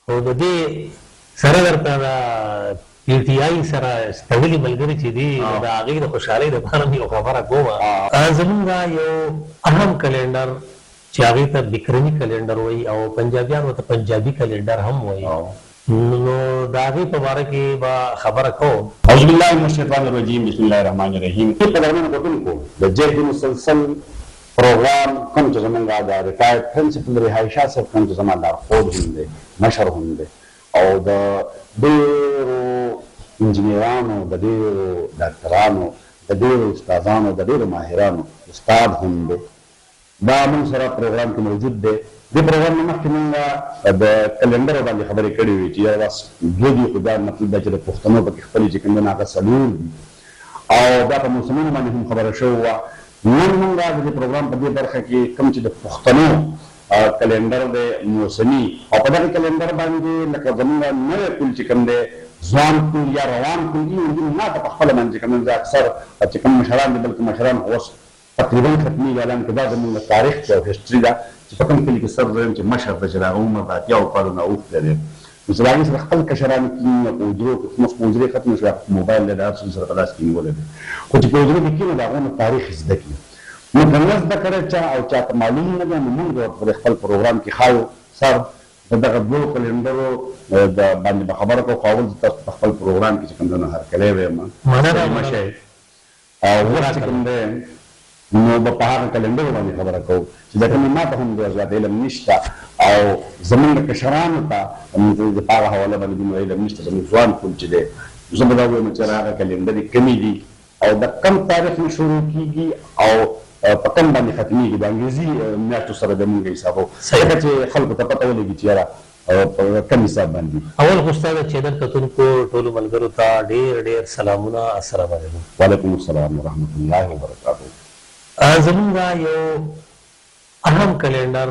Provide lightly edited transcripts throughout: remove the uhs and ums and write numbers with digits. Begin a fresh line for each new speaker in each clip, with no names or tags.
خو د دې سره درته دا پی ټي آی سره تړلي ملګري چې دي د هغې د خوشحالۍ دپاره مې یو خبره کومه. زمونږ یو اهم کلنډر چې هغې ته بکرمي کلنډر وایي او پنجابیان ورته پنجابي کلنډر هم وایي، نو د هغې په باره کې به خبره کوم.
اعوذ بالله من الشیطان الرجیم، بسم الله الرحمن الرحیم. قدرمنو کتونکو، د جهد مسلسل پروګرام کوم چې زمونږ د ریټایرډ پرنسپل رهایشا صاحب کوم چې زما لارښود هم دی، مشر هم دی، او د ډېرو انجینرانو، د ډېرو ډاکټرانو، د ډېرو استادانو، د ډېرو ماهرانو استاد هم دی. دا موږ سره پروګرام کې موجود دی. دې پروګرام نه مخکې موږ د کلنډر باندې خبرې کړې وې چې یا بس دوه دي، خو دا مطلب دا چې د پښتنو پکې خپلې چې کوم دی هغه څلور دي، او دا په موسمونو باندې هم خبره شوې وه. نن موږ د دې پروګرام په دې برخه کې کوم چې د پښتنو کلندر دی موسمي، او په دغه کلندر باندې لکه زمونږ نوی کول چې کوم دی ځوان کول یا روان کول دي، ما ته په خپله باندې چې کوم دی اکثر چې کوم مشران دي، بلکې مشران خو اوس تقریبا ختمېږي، اعلان کې دا زمونږ تاریخ دی او هسټري ده چې په کوم کلي کې سر دویم چې مشر دی چې د هغه عمر د اتیاوو کالو نه اوښتی دی، نو چې د هغې سره خپل کشران کېني او په حجرو کې اوس په حجرې ختمې شوې، موبایل دی د هر څه سره په لاس کې نیولی دی، خو چې په حجرو کې کېني د هغو نه تاریخ زده کړي. نو که نه زده کړی چا او چاته معلوم نه دی، نو موږ په خپل پروګرام کې ښایو سر د دغه دوو کلنډرو باندې به خبره کوو، خو اول زه تاسو په خپل پروګرام کې چې کوم دی نو هرکلی ویم مشی او اوس چې کوم دی نو به په هغه کلنډرو باندې خبره کوو چې دا کومې ما ته هم ډېر زیات علم نشته او زمونږ کشرانو ته د هغه حواله باندې دومره علم نشته. زموږ ځوان کول چې دی زه به دا ووایم چې هغه کلنډرې کمې دي او د کم تاریخ نه شروع کېږي او په کم باندې ختمېږي، د انګریزي میاشتو سره د مونږ حسابو، ځکه چې خلکو ته پته ولګي چې یاره په کم حساب باندې.
اول خو ستا د چینل کتونکو ټولو ملګرو ته ډېر ډېر سلامونه. السلام علیکم.
وعلیکم السلام ورحمة الله وبرکاتو.
زمونږ یو اهم کلنډر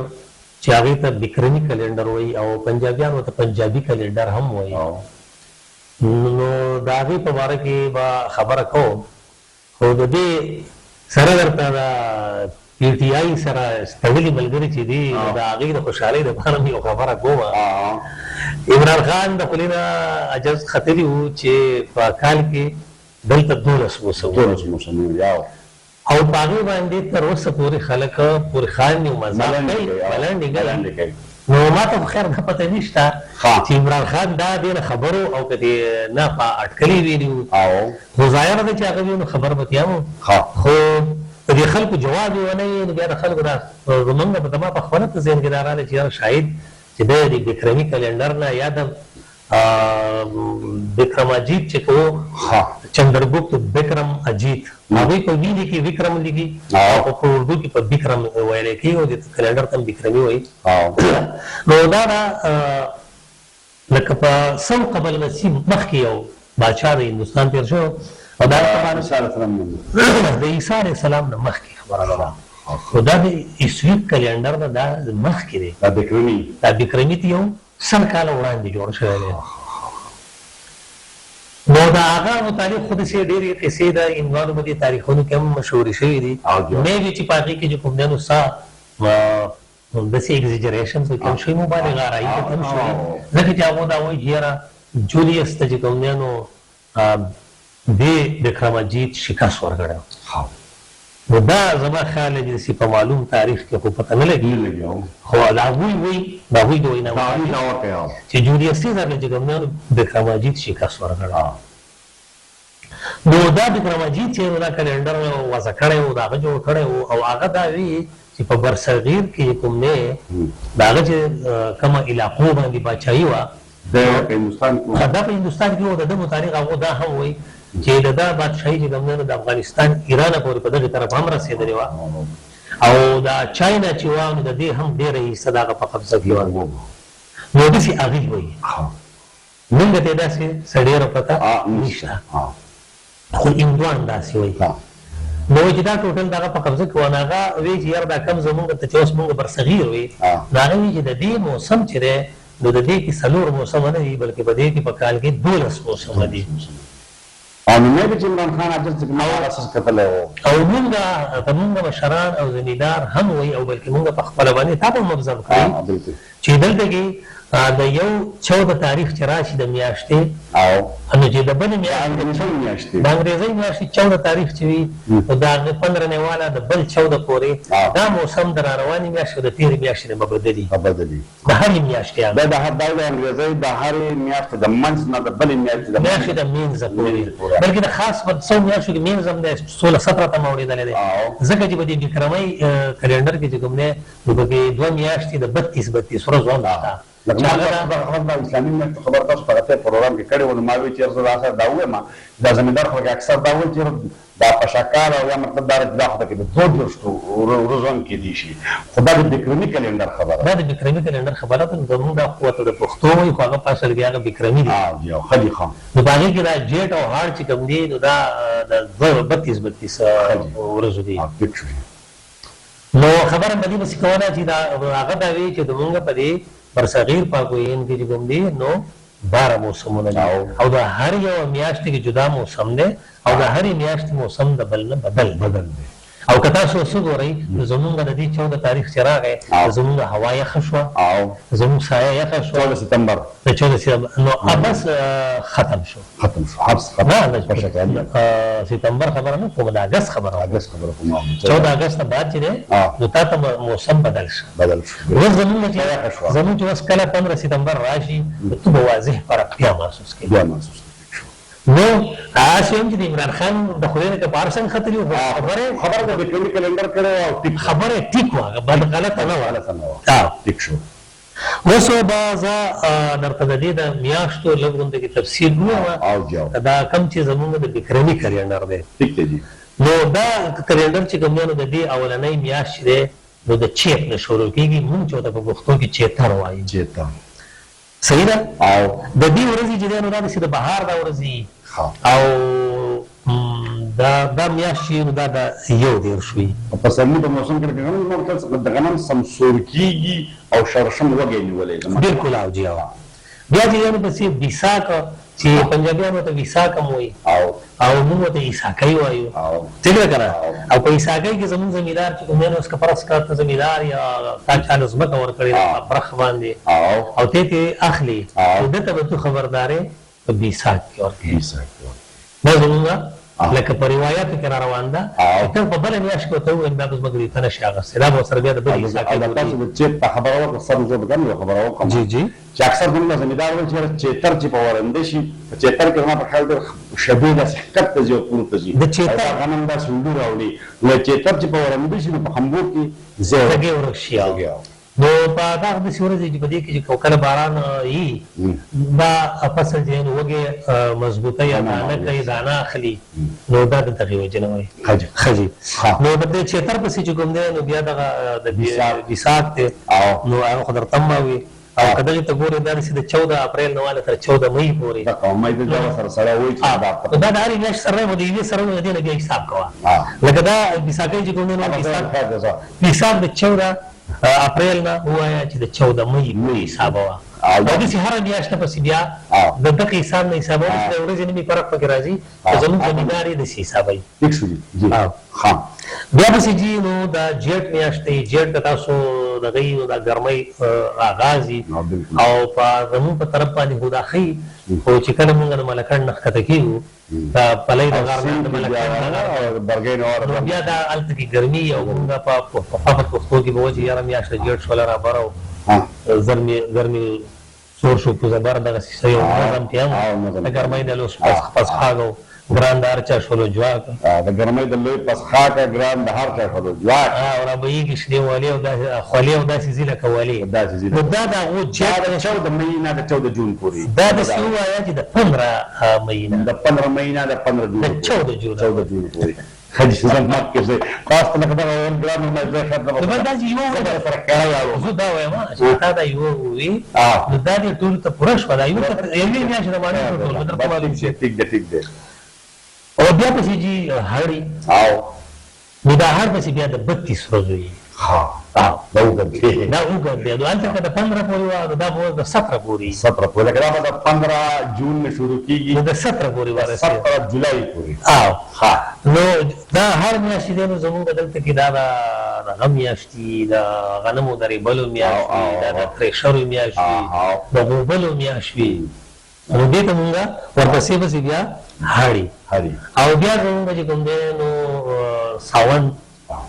چې هغې ته بکرمي کلنډر وایي او پنجابیان ورته پنجابي کلنډر هم وایي، نو د هغې په باره کې به خبره کوم. خو د دې سره درته د پی ټي آی سره تړلي ملګري چې دي د هغې د خوشحالۍ دپاره مې یو خبره کومه. عمران خان د خولې نه عجز ختلي وو چې په کال کې دلته 12 موسمونه او په هغې باندې تر اوسه پورې خلک پورې خاندي او مذاق کوي، ملنډې کوي. نو ما ته خو خیر دا پته نشته چې عمران خان دا ډېره خبرو او که دې نه په اټکلې ویلي وو، خو ظاهره ده چې هغه وي نو خبر به تیا وو، خو په دې خلکو جواب یې ونه وي، نو بیا د خلکو دا زمونږ په زما په خپله په ذهن کې دا راغلی چې یاره شاید چې دی د بکرمي کلنډر نه یا د بکرم اجیت چې کوو چندرګپت بکرم اجیت، هغوی په وي لیکي وکرم لیکي او په اردو کې په بکرم ویلی کېږي او د کلنډر ته هم بکرمي وایي. نو دا لکه په 100 قبل مسیح مخکې یو بادشاه د هندوستان تېر شو او دا د عیسی علیه السلام نه مخکې خبره ده، خو دا د عیسوي کلنډر نه دا مخکې دی، دا بکرمي ته یو 100 کاله وړاندې جوړ شوی دی. نو د هغه متعلق خو داسې ډېرې قصې د هندوانو په دې تاریخونو کې هم مشهورې شوي دي، مې وي چې په هغې کې چې کوم دی نو سا داسې اګزیجریشن پکې هم شوي، مبالغه رایي پکې هم شوي، ځکه چې هغو دا وایي چې یاره جولیس ته چې کوم دی نو دې بکرم اجیت شکست ورکړی، نو دا زما خیال دی چې په معلوم تاریخ کې خو پته نه لګي، خو د هغوی وایي د هغوی د وینا چې جولیس سیزر له چې کوم دی نو بکرم اجیت شکست ورکړی. نو دا بکرم اجیت چې دا کلنډر وضع کړی و، د هغه جوړ کړی و او هغه دا وایي چې په برصغیر کې کوم دی د هغه چې کومه علاقو باندې بادشاهي وه
دا په هندوستان
کې و، د ده متعلق هغو دا هم وایي چې د دا بادشاهي چې کوم دی نو د افغانستان ایران پورې په دغې طرف هم رسېدلې وه او دا چاینا چې وه نو د دې هم ډېره حصه د هغه په قبضه کې وه. نو داسې هغې وایي، موږ ته یې داسې څه ډېره پته نشته، خو هندوان داسې وایي. نو وایي چې دا ټوټل د هغه په قبضه کې وه، نو هغه وایي چې یاره دا کم زمونږ ته چې اوس مونږ برصغیر وایي، نو هغه وایي چې د دې موسم چې دی نو د دې کې 4 موسمه نه دي، بلکې په دې کې په کال کې 12 موسمه دي.
او نو مې چې عمران خان عجز چې ما اساس کتلی و
او موږ مشران او زمیندار هم وایي او بلکې موږ په خپله باندې تا به مبذل کړئ چې دلته کې د یو 14 تاریخ چې راشي د میاشتې
او
نو چې د بلې
میاشتې
د انګریزي میاشتې 14 تاریخ چې وي نو د هغې 15 نیواله د بل 14 پورې دا موسم د راروانې میاشتې او د تېرې میاشتې نه به بدلي د هرې میاشتې
دا د انګریزي د هرې میاشتې د منځ نه د بلې
میاشتې د منځه پورې بلکې د خاص په څو میاشتو کې منځ هم دی 16-17 ته اوړېدلی دی ځکه چې په دې بکرمۍ کلنډر کې چې کوم دی نو پکې 2 میاشتې د 32 ورځو هم شته
لکه ما اسلامي میاشتو خبر تاسو په غته پروګرام کې کړی و نو ما وی چې زه راځه دا وایم دا زمیندار خلک اکثر دا وایي چې دا په شکل او یا مطلب دا د خاطر کې د 2 ورځو کې دي شي خو دا د بکرمي کلندر خبره
دا د بکرمي کلندر خبره ده زموږ د قوت د پښتو وي خو هغه په اصل کې هغه بکرمي دي
یو خدي خان
نو باندې کې دا جیټ او هار چې کوم دي نو دا د 32 ورځو دي نو خبره مې بس کوله چې دا هغه دا وی چې زموږ په دې برصغیر پاکوین کې کوم دي نو 12 موسمونه دي او دا هر یو میاشت کې جدا موسم دی او دا هر میاشت موسم د بل نه بدل دی او که تاسو وګورئ زموږ د دې 14 تاریخ چې راغی زموږ هوا یخه شوه او زموږ سایه یخه شوه
14 سپتمبر
نو بس ختم شو
حبس
نه په شکل سپتمبر خبره نه کومه د اگست خبره 14 اگست بعد چې نو تاسو موسم بدل شو اوس زموږ چې اوس کله 15 سپتمبر راشي ته به واضح فرق بیا محسوس کړئ نو هغه هم چې عمران خان د خدای نه په ارسن خطرې
خبره د بکرمي کلندر کړو او
خبره ټیک وه بل غلطه نه وه
ټیک شو
اوس به زه درته د دې د میاشتو لږ غونډه کې تفصیل ووایم دا کوم چې زموږ د بکرمي کلندر دی
ټیک دی
نو دا کلندر چې کوم نو د دې اولنۍ میاشت دی نو د چیت نه شروع کېږي مونږ چې په پښتو کې چیتر وایي صحیح ده او د دې ورځې چې دی نو دا د بهار دا ورځې او دا میاشت چې نو دا د 1 شوي
په سرني په موسم کې د غنم سمسور کېږي او شرشم وږی نیولی
بلکل او جی بیا چې دی نو پسې بیساک چې پنجابیانو ته بیساک هم وایي او موږ ته عیساکی وایو ټیک ده که نه او په عیساکی کې زموږ زمیندار چې کوم دی نو اوس که فرض کړه ته زمیندار یا تا چاله ځمکه ورکړې ده په برخ باندې او ته یې اخلي نو ده ته به تو خبردارې په بیساک کې ورکړې دا زموږ لکه په روایاتو کې را روان ده ته په بله میاشت کې ورته ووایم دا به زموږ ته نه شي اخیستی دا به ورسره بیا د بل عیساکی
تاسو د چیت په خبره وکړه سر زه به هم یو خبره وکړم چې اکثر زموږ زمیندار وایي چې چیتر چې په ورنده شي په چیتر کې زما په خیال ډېر شبیه داسې ښکته ځي او پورته ځي
د چیتر
غنم داسې اوږده راوړي نو چیتر چې په ورنده شي نو په خمبو کې
ځای ورک شي نو په دغه داسې ورځې چې په دې کې چې کله باران وي دا فصل چې نو وږی مضبوطه یا دانه کوي دانه اخلي نو دا د دغې وجې نه وایي ښځې نو د دې چیتر پسې چې کوم دی نو بیا دغه د بیساک دی نو هغه خو درته هم وي او که دغې ته ګورې دا داسې د 14 اپریل نه واله تر 14 مۍ پورې
دا
د هرې میاشت سره د یوې سره د دې نه بیا حساب کوه لکه دا بیساکی چې کوم دی نو بیساک د 14 اپریل نه ووایه چې د 14 مۍ حسابوه او داسې هره میاشته پسې بیا د دغه حساب نه حسابوه چې د ورځې نه مې فرق پکې راځي خو زموږ زمیندار یې داسې حسابوي بیا پسې جي نو دا جیټ میاشت دی جیټ د تاسو دغې نو دا ګرمۍ آغاز وي او په زموږ په طرف باندې خو دا ښیي خو چې کله مونږ د ملکنډ نه ښکته کېږو دا پلی د غار نه د ملکنډ نو بیا دا هلته کې ګرمي او مونږ په پښتو کې به وایي چې یاره میاشته جیټ شوله رابره او ګرمي سور شو کوزه بر دغسې یو نظم کې هم د ګرمۍ د لوس پسخاګ او ګران د هر چا شولو جواک
د ګرمۍ د لوی پسخاګه ګران د هر چا شولو جواک
او رابهیږي شنې والې او خولې او داسې ځي لکه والې نو دا د هغو جیټ
د 14 مۍ نه د 14 جون پورې
دا داسې ووایه چې د 15 مۍ نه
د 15 مۍ نه د 15 جون
د 14 جون
پورې خدي ځان مات کړئ تاسو ته دا ګرام نه ځای خاطر
نو دا چې یو زه دا وایم چې تا دا یو وي نو دا دې ټول ته پوره شوه دا یو یوې میاشتې د باندې ټول درته معلوم شي
ټیک دی
او بیا پسې جي هړی نو دا هر پسې بیا د 32 ورځو وي
ها دا وګورئ
دا وګورئ نو هلته که د 15 پورې وه دا به د 17 پورې
17 پورې لکه دا به د 15 جون نه شروع کیږي
نو د 17 پورې ورسېږي
17 جولای پورې
ها نو دا هر میاشت دی نو زمونږ دلته کې دا د هغه میاشت دي د غنمو د ریبلو میاشت وي دا د ترېشرو میاشت وي د غوبلو میاشت وي نو دې ته مونږ ورپسې پسې بیا هاړي او بیا زمونږ چې کوم دی نو ساون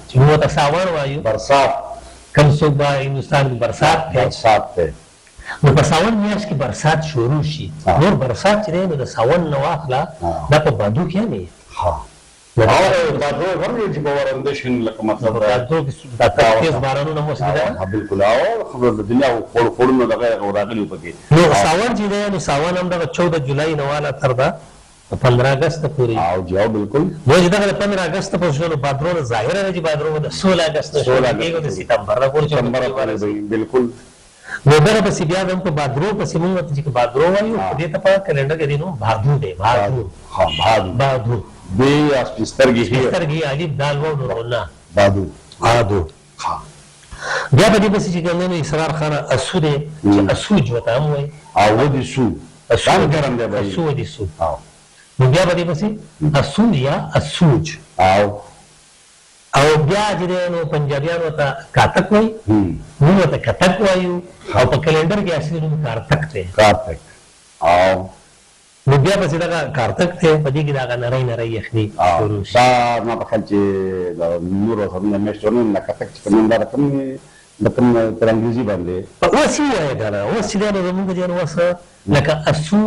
چې موږ ته ساون وایو
برسات
کم څوک به هندوستان کې برسات دی نو په ساون میاشت کې برسات شروع شي نور برسات چې دی نو د ساون نه واخله دا په بادو کې نه
او بادو هم یو چې په ورندشن لکه مطلب
بادو کې دا تیز بارانونه موسم دی
بالکل او خبر د دنیا خورونو دغه راغلي پکې
نو ساون چې دی نو ساون هم دغه 14 جولای نه والا تر دا 15 اگست پورې
او جواب بالکل
نو چې دغه 15 اگست په شنو بادرو ظاهره دی چې بادرو د 16 اگست نه شروع کېږي د سپتمبر نه پورې
بالکل
نو دغه پسې بیا هم په بادرو پسې موږ ته چې بادرو وایو دې ته په کلندر کې دی نو بادو دی بادو
دی
سترګې عجیب دال و نو نه
بادو
بیا په دې پسې چې کوم نه اسرار خان اسو دی چې اسوج وته هم وایي
او ودی سو اسو ګرم دی بھائی
اسو دي سو نو بیا په دې پسې اسوج یا اسوج او بیا چې نو پنجابیانو ته کاتک وایي موږ ته کاتک وایو او په کلندر کې اصلي نوم کارتک دی
او
نو بیا پسې دا کارتک دی په دې کې دا نری یخني شروع شي
دا ما په خل چې د نور سره مېشتونه نه کاتک چې کوم دا کوم تر انګریزي باندې
اوس یې وایي دا اوس چې دا زموږ دي نو وسه لکه اسو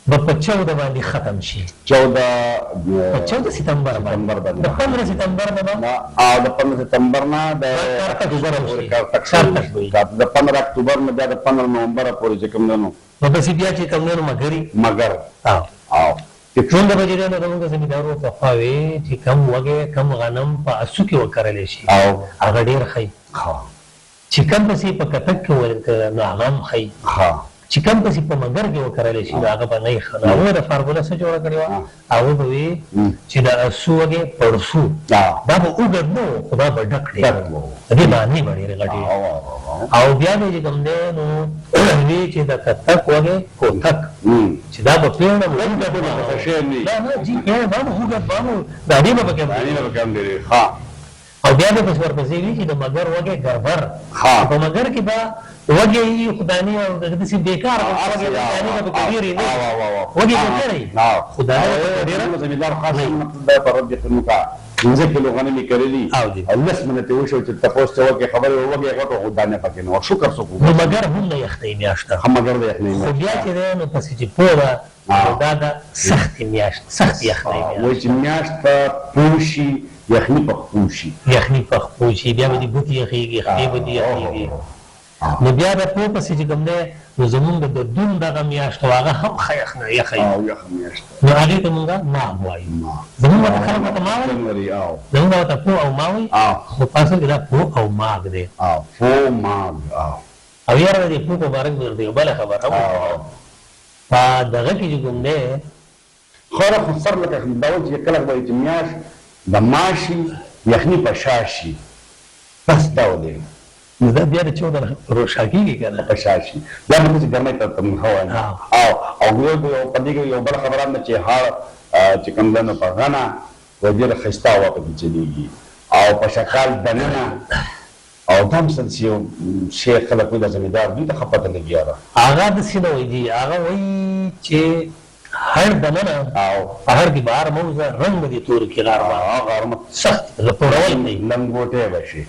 په 14 باندې ختم شي 14 ستمبر باندې د 15 ستمبر نه
او د 15 ستمبر نه د اکتوبر پورې د 15 اکتوبر نه د 15 نومبر پورې چې کوم نو
بس بیا چې کوم نو مگر او چې څنګه به دې نو موږ زمیندارو ته خواوي چې کم وګه کم غنم په اسو کې وکړل شي او هغه ډیر خي چې کم پسې په کتک کې ورته نو هغه خي چې کوم پسې په مګر کې وکړل شي هغه به نه ښه هغه د فارموله څه جوړه کړې وه هغه به وي چې د اسو وږې پړسو دا به اوږد نه و خو دا به ډک ډېر و د دې معنی به ډېرې غټې او بیا به چې کوم دی نو وي چې د کتک وږې کوتک چې دا به پېړه جي پېړه به اوږد به دا ډېر به پکې او بیا به پس ورپسې وي چې د مګر وږې ګربر په مګر کې به وږې یې خداني او داسې بیکار وږې به کبیرې نه وږې به کړی خداني
زمیندار خاص دا په رد کې نو کا 15 کیلو غنم یې کړلي او لس منټه وشو چې تاسو ته وږې خبره وږې غټو خدانه پکې نو شکر سکو
نو مګر هم نه یختې میاشت
هم مګر د یخنې
خو بیا چې نو پسې چې پوره دا د سخت میاشت سخت یخنې
وای چې میاشت پوشي یخنی
پخپوشي بیا به دې بوټي یخېږي خپې به دې یخېږي نو بیا د پو پسې چې کوم دی نو زمونږ د دون دغه میاشت هغه هم ښه یخی نو هغې ته مونږ ماغ وایو زمونږ ورته خلک ورته ما وایي زمونږ ورته پو او ما وایي خو په اصل کې دا پو او ماغ دی او یاره د دې پو په باره کې درته یو بله خبره په دغه کې چې کوم دی
خورا خو سر لکه ډول چې کله وایي چې میاشت د ماشي یخني په شاشي بس دا ودی
نو دا بیا د 14 روښا کېږي که نه
په شاشي بیا موږ چې ګرمۍ ته تمخوان او یو په دې کې یو بل خبره ده چې هار چې کوم دنه په غنا و دې خستا وخت کې چلیږي او په شکل دننه او دم سنسیو شیخ خلک د زمیندار دې ته خپته لګیاره
هغه د سینه وایي دي هغه وایي چې هر دننه او هر کې بهر موزه رنګ دي تور کې غار سخت لپړول نه
لنګوټه بشي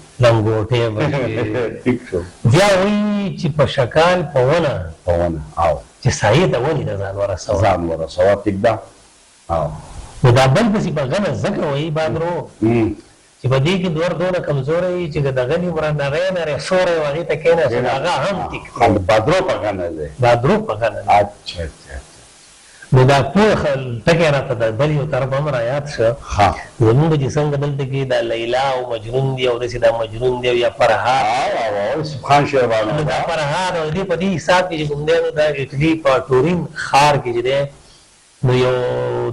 ټیک شو
بیا وایي چې په شکل په ونه
او
چې سایه ته ولې د ځان
ورسوه ټیک ده او
نو دا بل پسې په غنه ځکه وایي بادرو چې په دې کې دونه کمزوری چې د غني مرنغې نه سورې وغې ته کېنه هغه هم ټیک
بادرو په غنه ده اچھا
نو دا پوه ټکی راته د بل یو طرف هم رایاد شه زمونږ چې څنګه دلته کې دا لیلا او مجنون دی او داسې دا مجنون دی یا فرهاد
سبحان شهبانو
دا فرهاد او دې په دې حساب کې چې کوم دی نو دا اټلي په ټورین ښار کې چې دی نو یو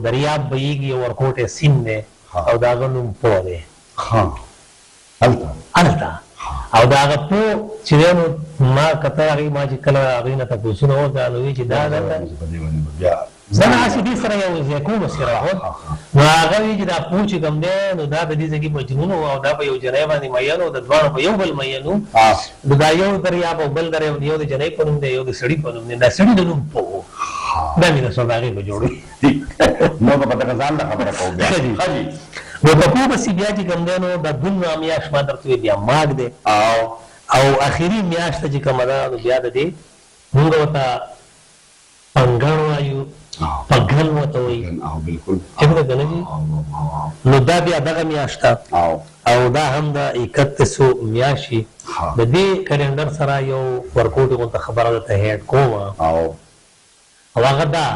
دریاب بهیږي یو ورکوټی سیند دی او د هغه نوم پوه دی الته او دا هغه په چې نو ما کته هغه ما چې کله هغه نه تاسو نو وکړو چې دا
بیا
زنه اسی دې سره یو ځای کوم سره هو نو هغه وی چې دا پوښ کوم دی نو دا د دې ځکه مجنون او دا په یو جنای باندې مېنو د دوه په یو بل مېنو دا یو دریاب او بل دریاب یو د جنای په نوم دی یو د سړی په نوم دی دا سړی د نوم په دا مینه سوداګي به جوړي
نو په دغه ځان خبره کوم بیا
نو په کومه سی بیا چې کوم دی نو د دنیا میاش ما درته بیا ماګ دی او اخیری میاش ته چې کوم دا بیا د دې موږ وته پنګړ وایو پګل وته وایي
او بالکل
څنګه کنه جی نو دا بیا دغه میاشت او دا هم د 31 میاشي د دې کلندر سره یو ورکوټ غو خبره ده هټ کومه او هغه دا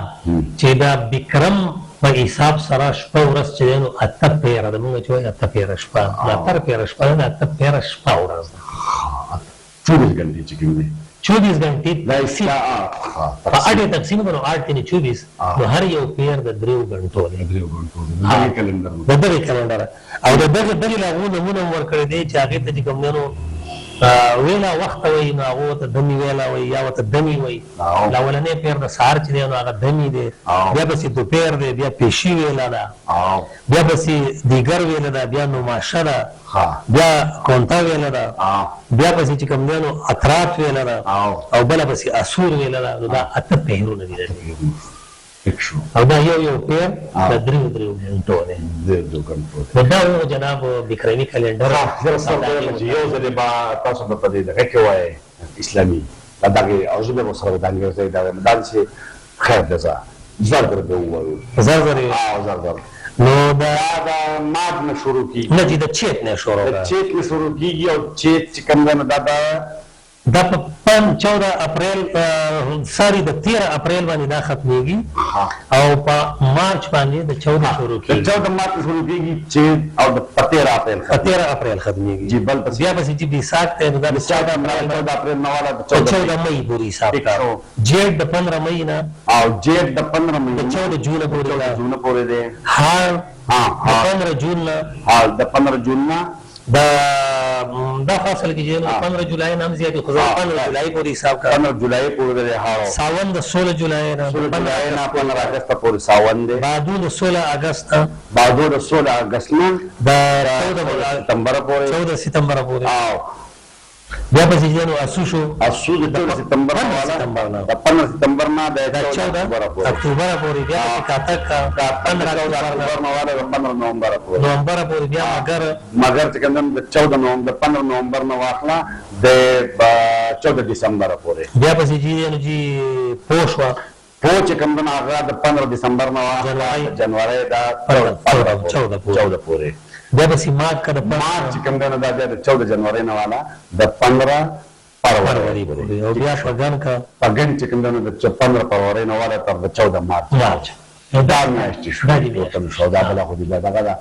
چې دا بکرم په حساب سره شپه ورځ چې نو اته پیر د موږ چې وایي اته پیر شپه اته پیر شپه نه اته پیر شپه ورځ
24 غنټې چې کوم دي
24 غنټې په اړه تقسیم کړو 8 نه 24 نو هر یو پیر د 3 غنټو دی
د کلندر
د دغه کلندر او د دغه لاغو نمونه ورکړی دی چې هغه ته کوم نو ویلا وخت وای نو هغه ته دمی ویلا وای یا ته دمی وای لاولنې پیر د سهار چې نو هغه دمی دی بیا به سي دوپهر دی بیا پېشي ویلا دا بیا به سي دیګر ویلا دا بیا نو ماشره بیا کونتا ویلا دا بیا به سي چې کوم نو اطراف ویلا دا او بل به سي اسور ویلا دا دا اته پهرونه دي او دا یو پیر د 3 غنټو دی دا یو جناب بکرمی کلندر
یو ځل با تاسو په دې دغه کې وای اسلامي دا دغه اوجه به سره د انګریزي دا مدان سي خیر ده زړه به وایو زړه نو دا ماد نه شروع کی
نه چې د چیت نه شروع
کیږي او چیت چې کوم نه
دا په 14 اپریل ساری د 13 اپریل باندې دا ختميږي او په مارچ باندې د 14 شروع کیږي
14 مارچ شروع کیږي چې او د 13 اپریل
ختميږي
جی بل
بیا به چې بیساک ته دا 14
اپریل نه والا
14 مئی پوری حساب کا جیټ د 15 مئی نه
او جیټ د 15 مئی
14 جون
پورې ده
هر 15 جون نه
د 15 جون نه
دا فاصل کې چې 15 جولای نام زیاتې خو 15 جولای پورې حساب کا
15 جولای پورې ده
ساون د 16 جولای نه
15 اگست پورې ساون ده
بعدو د 16 اگست
نه
د 14
ستمبر
پورې بیا په چې نو اسوشو
د 14 ستمبر نه د 15 ستمبر نه د
14 اکتوبر پورې بیا کاته کا 15
اکتوبر نه والا 15 نومبر
پورې بیا
مگر چې کوم د 14 نومبر 15 نومبر نه واخلا د 14 دسمبر پورې
بیا په چې نو جی پوښوا
چې کوم د هغه د 15 دسمبر نه واخلا جنوري دا 14 پورې
بیا به سي مارچ کا د
مارچ کوم د 14 جنوري نه والا د 15 فروری
پورې او بیا پګن
چې کوم د 15 فروری نه والا تر 14 مارچ دا میاشتې شو دا بل خو دې دا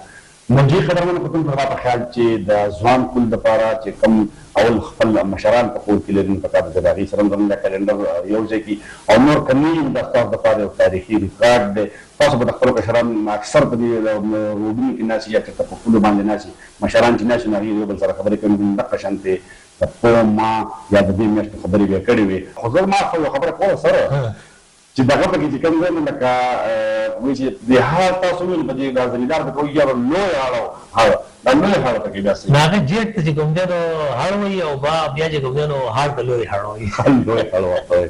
منځي خبرونه کوم په واقع خیال چې د ځوان کول د پاره چې کوم اول خپل مشران په کور کې لري په کار د دغه سره د کلندر یو ځکه او نور کمی د تاسو د پاره تاریخي ریکارډ دی تاسو په خپل مشران اکثر په دې روډونو کې ناسي یا په خپل باندې ناسي مشران چې ناسي نه یو بل سره خبرې کوي د قشنته په ما یا د دې مشت خبرې وکړې وي خو زه ما خبره کوم سره چې دغه په کې کوم ځای نه لکه وایي چې د هغه تاسو ویل په دې د زمیندار په کوی یو لوی اړه دا لوی اړه په کې بیا سي
دا جیټ چې کوم دی نو هاروي او با بیا چې کوم دی نو هار د لوی هاروي
لوی اړه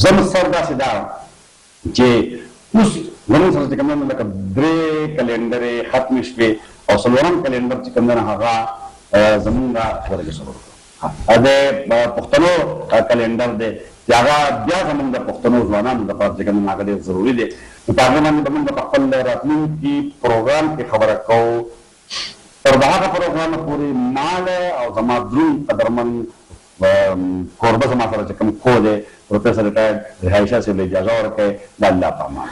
زم سر دا سیدا چې اوس موږ سره کوم نه لکه درې کلندر ختم شوه او څلورم کلندر چې کوم نه هغه زمونږه ورګه شروع دا پښتنو کلندر دی هغه بیا زمونږ د پښتنو ځوانانو لپاره چې کوم هغه ډېر ضروري دی په هغه باندې موږ په خپل راتلونکي پروګرام کې خبره کوو تر هغه پروګرام پورې مال او زما درون قدرمن کوربه زما سره چې کوم کو دی پروفیسور ریحانشاه صاحب اجازه ورکړي د الله په امان